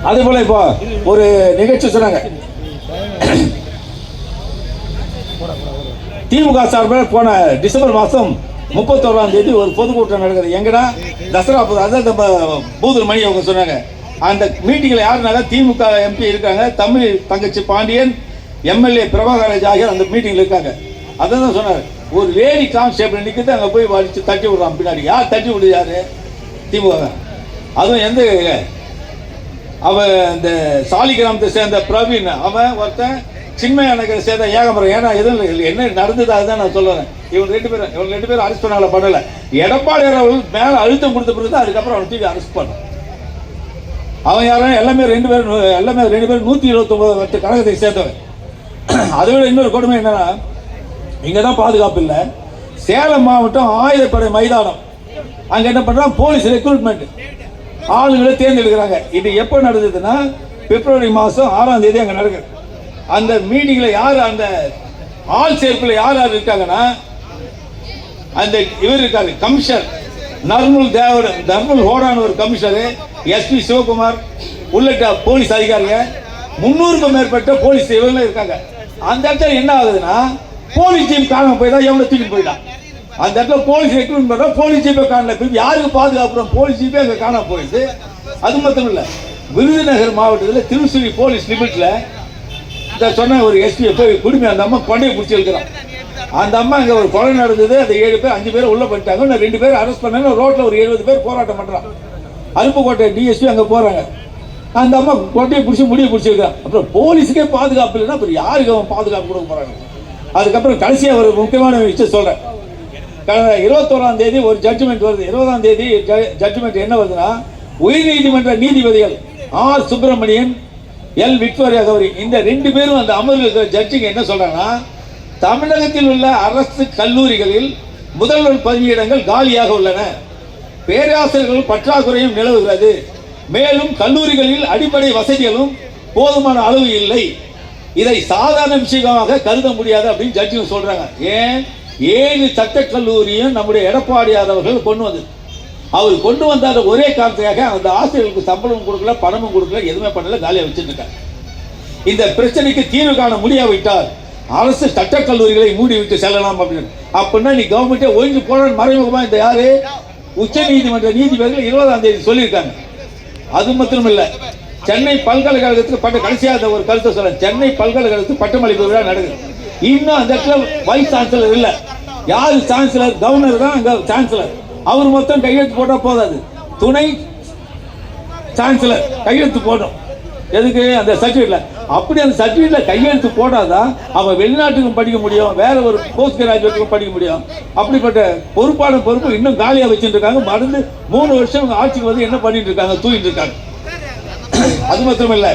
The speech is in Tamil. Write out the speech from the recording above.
அதே போல இப்போ ஒரு நிகழ்ச்சி சொன்னாங்க, திமுக சார்பில் போன டிசம்பர் மாதம் 31ஆம் தேதி ஒரு பொதுக்கூட்டம் நடக்குது. எங்கடா தசரா, அதான் பூதூர் மணி அவங்க சொன்னாங்க. அந்த மீட்டிங்கில் யாருனால திமுக எம்பி இருக்காங்க, தமிழ் தங்கச்சி பாண்டியன், எம்எல்ஏ பிரபாகராஜ் ஆகியோர் அந்த மீட்டிங்கில் இருக்காங்க. அதான் சொன்னார், ஒரு லேடி கான்ஸ்டேபிள் நிற்கிறது, அங்கே போய் வலிச்சு தட்டி விடுறான் பின்னாடி. யார் தட்டி விடுது? யாரு? திமுக. அதுவும் எந்த அவன் இந்த சாலி கிராமத்தை சேர்ந்த பிரவீன், அவன் ஒருத்தன் சின்மயா நகரை சேர்ந்த ஏகமரம். ஏன்னா எதுவும் என்ன நடந்தது அதுதான் நான் சொல்லுறேன். இவங்க ரெண்டு பேரும் அரெஸ்ட் பண்ணால பண்ணல. எடப்பாடி அவர்கள் மேல அழுத்தம் கொடுத்த பிறகு அதுக்கப்புறம் அவன் தூக்கி அரெஸ்ட் பண்ண. அவன் யாரும் எல்லாமே ரெண்டு பேரும் 129 கழகத்தை சேர்ந்தவன். அதை விட இன்னொரு கொடுமை என்னன்னா, இங்கதான் பாதுகாப்பு இல்லை. சேலம் மாவட்டம் ஆயுதப்படை மைதானம், அங்க என்ன பண்றான், போலீஸ் ரெக்ரூட்மெண்ட் ஆளுங்களை தேர்ந்தெடுக்கிறாங்க. இது எப்போ நடந்ததுன்னா பிப்ரவரி மாதம் 6ஆம் தேதி அங்கே நடக்குது. அந்த மீட்டிங்ல யார், அந்த ஆள் சேர்ப்பில் யார் யார் இருக்காங்கன்னா, அந்த இவர் இருக்காரு கமிஷனர் நர்மல் ஹோடான ஒரு கமிஷனர், எஸ்பி சிவகுமார் உள்ளிட்ட போலீஸ் அதிகாரிங்க, 300க்கும் மேற்பட்ட போலீஸ் இவங்க இருக்காங்க. அந்த இடத்துல என்ன ஆகுதுன்னா, போலீஸ் ஜீப் காணாம போய் தான் எவ்வளோ தூக்கி போயிட்டான். அந்த இடத்துல போலீஸ் ரெக்ரூட் பண்ணா போலீஸ் ஜீப்பை காணல. யாருக்கு பாதுகாப்புறோம்? போலீஸ் ஜீப்பே அங்கே காணாம போயிடுது. அது மட்டும் இல்லை, விருதுநகர் மாவட்டத்தில் திருச்சுழி போலீஸ் லிமிட்ல இந்த சொன்ன ஒரு எஸ்பியை போய் குடும்பம் அந்த அம்மா கொண்டையை பிடிச்சி இருக்கிறான். அந்த அம்மா இங்கே ஒரு கொலை நடந்தது, அந்த 7 பேர் 5 பேர் உள்ள பண்ணிட்டாங்க. நான் 2 பேர் அரெஸ்ட் பண்ணேன். ரோட்டில் ஒரு 70 பேர் போராட்டம் பண்ணுறான். அருப்புக்கோட்டை டிஎஸ்பி அங்கே போகிறாங்க. அந்த அம்மா கொண்டையை பிடிச்சி முடிய பிடிச்சிருக்கான். அப்புறம் போலீஸுக்கே பாதுகாப்பு இல்லைன்னா அப்புறம் யாருக்கு அவன் பாதுகாப்பு கொடுக்க போகிறாங்க? அதுக்கப்புறம் கடைசியாக ஒரு முக்கியமான விஷயம் சொல்கிறேன். 21ஆம் தேதி ஒரு ஜட்ஜ்மெண்ட் வருது. 20ஆம் தேதி ஜட்ஜ்மெண்ட் என்ன வருதுன்னா, உயர்நீதிமன்ற நீதிபதிகள் R Subramanian, L Victoria Gowri, இந்த 2 பேரும் அந்த அமர்வில் ஜட்ஜிங்க என்ன சொல்றாங்கன்னா, தமிழகத்தில் உள்ள அரசு கல்லூரிகளில் முதல்வர் பதவியிடங்கள் காலியாக உள்ளன, பேராசிரியர்கள் பற்றாக்குறையும் நிலவுகிறது, மேலும் கல்லூரிகளில் அடிப்படை வசதிகளும் போதுமான அளவு இல்லை, இதை சாதாரண விஷயமாக கருத முடியாது அப்படின்னு ஜட்ஜிங்க சொல்றாங்க. ஏன் 7 சட்டக் கல்லூரியும் நம்முடைய எடப்பாடியார் அவர்கள் கொண்டு வந்தது. அவர் கொண்டு வந்தாத ஒரே காரணத்துக்காக அந்த ஆசிரியர்களுக்கு சம்பளமும் கொடுக்கல, பணமும் கொடுக்கல, எதுவுமே பண்ணல, காலியாக வச்சிருக்காங்க. இந்த பிரச்சனைக்கு தீர்வு காண முடியாவிட்டால் அரசு சட்டக் கல்லூரிகளை மூடிவிட்டு செல்லலாம் அப்படின்னு. அப்படின்னா நீ கவர்மெண்ட்டே ஒழுங்கு போட மறைமுகமா இந்த யாரு உச்ச நீதிமன்ற நீதிபதிகள் 20ஆம் தேதி சொல்லியிருக்காங்க. அது மட்டும் இல்லை, சென்னை பல்கலைக்கழகத்துக்கு கடைசியாக ஒரு கருத்தை சொல்ல, சென்னை பல்கலைக்கழகத்துக்கு பட்டமளிப்பு விழா நடக்குது. இன்னும் அந்த இடத்துல வைஸ் சான்சலர் இல்லை. யாரு சான்சலர்? கவர்னர் தான் அங்க சான்சலர். அவர் மொத்தம் கையெழுத்து போட்டா போதாது, துணை சான்சலர் கையெழுத்து போடணும். எதுக்கு? அந்த சர்டிஃபிகேட்ல. அப்படி அந்த சர்டிஃபிகேட்ல கையெழுத்து போடாதான் அவன் வெளிநாட்டுக்கும் படிக்க முடியும், வேற ஒரு போஸ்ட் கிராஜுவேட்டுக்கும் படிக்க முடியும். அப்படிப்பட்ட பொறுப்பான பொறுப்பு இன்னும் காலியா வச்சுட்டு இருக்காங்க. மறந்து 3 வருஷம் ஆட்சிக்கு வந்து என்ன பண்ணிட்டு இருக்காங்க? தூங்கிட்டு இருக்காங்க. அது மட்டும் இல்லை,